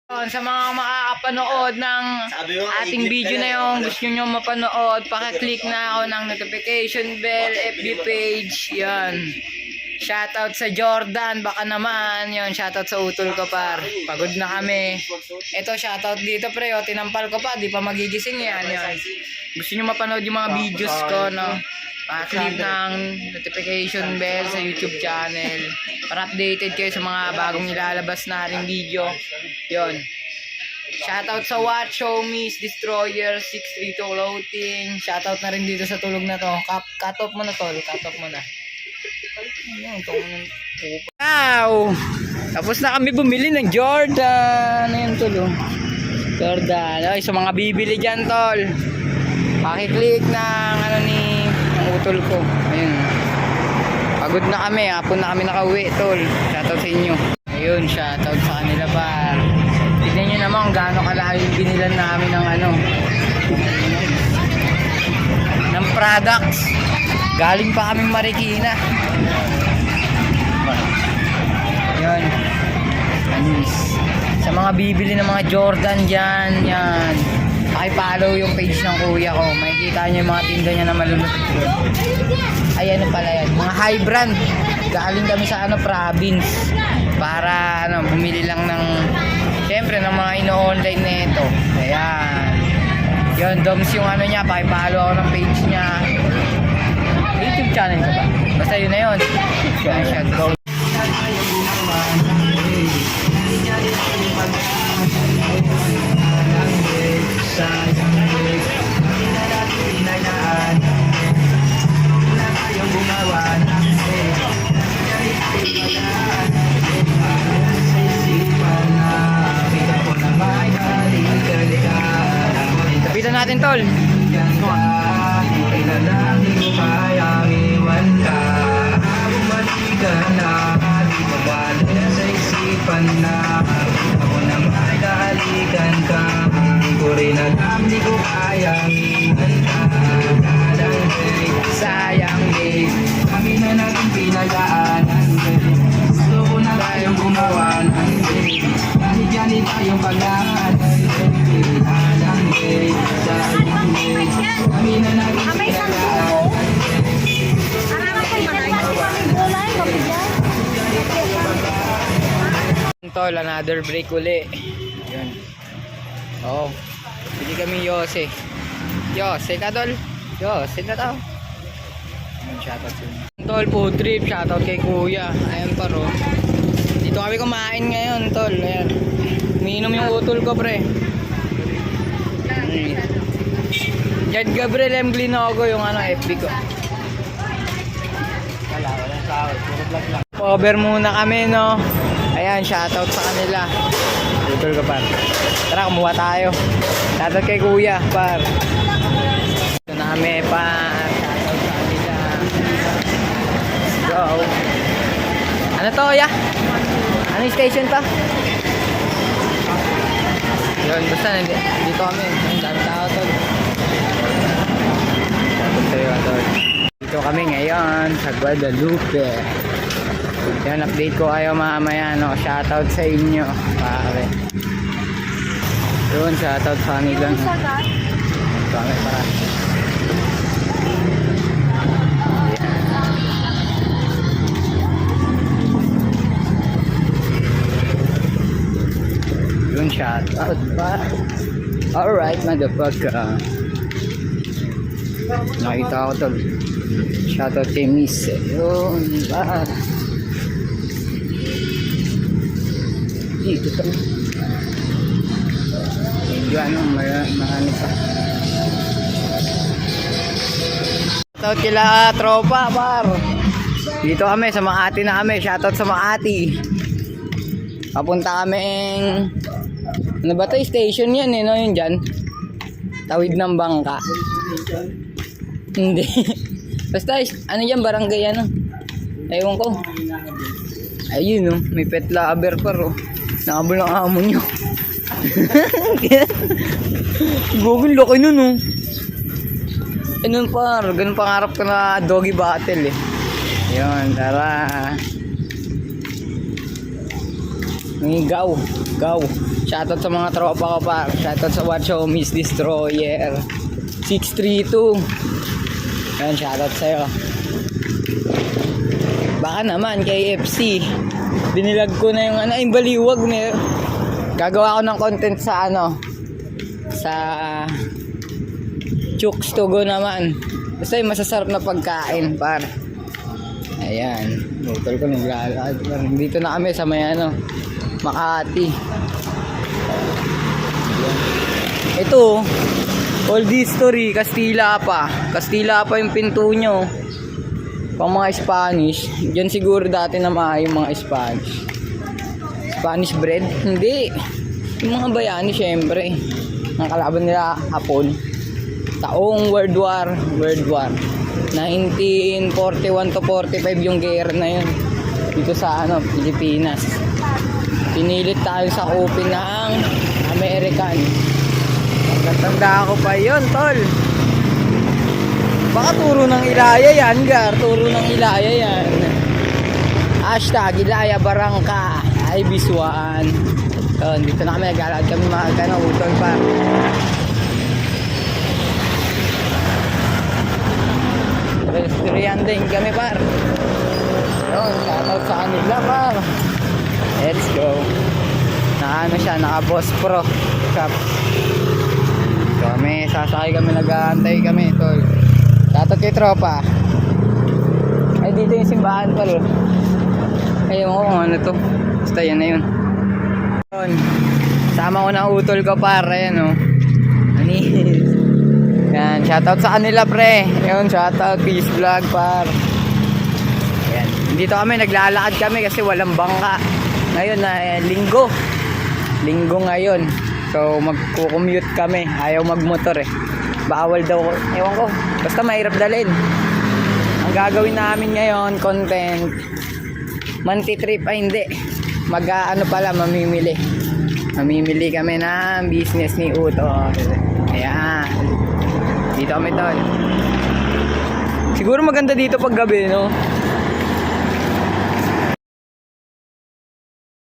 Sa mga makakapanood ng ating video na yung gusto nyo mapanood, pakiclick na ako ng notification bell, FB page, yan. Shoutout sa Jordan, baka naman, yun, shoutout sa utol ko par. Pagod na kami. Ito, shoutout dito pre, o, tinampal ko pa, di pa magigising yan, yan. Gusto nyo mapanood yung mga videos ko, no? Pakiclick ng notification bell sa YouTube channel para updated kayo sa mga bagong nilalabas na ring video. Yun. Shoutout sa Watch Show Miss Destroyer 632 Clothing. Shoutout na rin dito sa tulog na to. Cut off mo na tol, cut off mo na. Wow! Tapos na kami bumili ng Jordan. Ayun tol. Jordan. Ay, sa mga bibili dyan tol, pakiclick ng ano ni utol ko. Ayun. Pagod na kami, hapon na kami nakauwi tol. Shoutout sa inyo. Ayun, shoutout sa kanila par. Tignan nyo naman kung gaano kalayo yung binilan namin ng ano, ng products. Galing pa kaming Marikina. Ayun. Anis. Sa mga bibili ng mga Jordan dyan, yan. Paki-follow yung page ng kuya ko. Makikita nyo yung mga tinda niya na malulupit doon. Ay ano pala yan, mga high brand. Galing kami sa ano, province. Para ano, bumili lang ng, syempre ng mga ino-online na ito. Ayan. Yun, Doms yung ano niya, paki-follow ako ng page niya. YouTube channel ko ba? Basta yun na yun. Ayan siya, go. Tapitan natin tol. Sayang din kami na natin pinagdaanan. Gusto ko na tayong gumawa ng day. Kahit yan tayong pagdaan. Sayang din kami na natin pinagdaanan. Tol, another break uli. Yun. Oh, hindi kami Yose. Yose ka tol? Yose na tao. Shoutout sa inyo. Tol, food trip. Shoutout kay kuya. Ayan paro. Dito kami kumain ngayon tol. Ayan. Umiinom yung utol ko pre. Jad Gabriel M. Glinogo yung ano, FB ko. Walang sahod. Puro vlog lang. Over muna kami no. Ayan, shoutout sa kanila. Utol ko par. Tara, kumuha tayo. Shoutout kay kuya par. Ito na kami par. Shoutout sa kanila. Let's go. Ano to ya? Ano yung station to? Yun, basta dito kami. Ang dami tao tol. Shoutout sa'yo tol. Dito kami ngayon sa Guadalupe. Yan, update ko kayo mamaya, no? Shoutout sa inyo, pare. Yun, shoutout sa kanila. Kami para. Yun, shoutout pa. Alright, motherfucker. Nakita ko to. Shoutout kay Miss. Yun, pa. Dito to. Medyo ano, marami pa. Shoutout kila tropa par. Dito kami sa Makati na kami. Shoutout sa Makati. Papunta kaming, ano ba to? Station yan eh, no? Yun dyan. Tawid ng bangka. Hindi. Basta ano yan, barangay ano. Ewan ko. Ayun no, may pet lover pa ro. Nakabal ang amo nyo. Google laki nun no. Ganun par, ganun pangarap ko na doggy battle eh. Yun, tara. May gaw. Shoutout sa mga tropa ko par. Shoutout sa Watch Homies Destroyer 632. Yan, shoutout sa'yo. Baka naman kay FC. Binilag ko na yung baliwag na. Gagawa ko ng content sa sa Chooks to go naman. Basta yung masasarap na pagkain par. Ayan, motor ko naglalakad. Dito na kami sa may Makati. Ito, old history, Kastila pa yung pinto nyo. Pang mga Spanish. Diyan siguro dati na yung mga Spanish bread? Hindi. Yung mga bayani syempre. Ang kalaban nila Hapon. Taong World War 1941 to 45 yung gera na yun. Dito sa Pilipinas. Pinilit tayo sa kupin ng American. Tanda ko pa yun, tol. Baka turo ng Ilaya yan, Gar. Turo ng Ilaya yan. Hashtag Ilaya Barangka. Ay, Biswaan. So, dito na kami. Naglalakad kami mga utol pa. Restaurant din kami, par. Yun, shoutout sa kanila, par. Let's go. Naka Boss Pro Shop. Kami, sasakay kami, nag-aantay kami, tol. Shoutout kay tropa. Ay, dito yung simbahan, tol. Ayun ko kung ano to. Basta yan na yun. Sama ko na utol ko, par. Ayan, Anis. Yan, shoutout sa kanila, pre. Yun, shoutout, peace vlog, par. Yan. Dito kami, naglalakad kami kasi walang bangka. Ngayon na linggo ngayon. So magko-commute kami. Ayaw magmotor bawal daw, ewan ko, basta mahirap dalhin. Ang gagawin namin ngayon, content, monthly trip. Ay hindi, mamimili kami ng business ni Uto. Ayan, dito kami, tol. Siguro maganda dito pag gabi, no?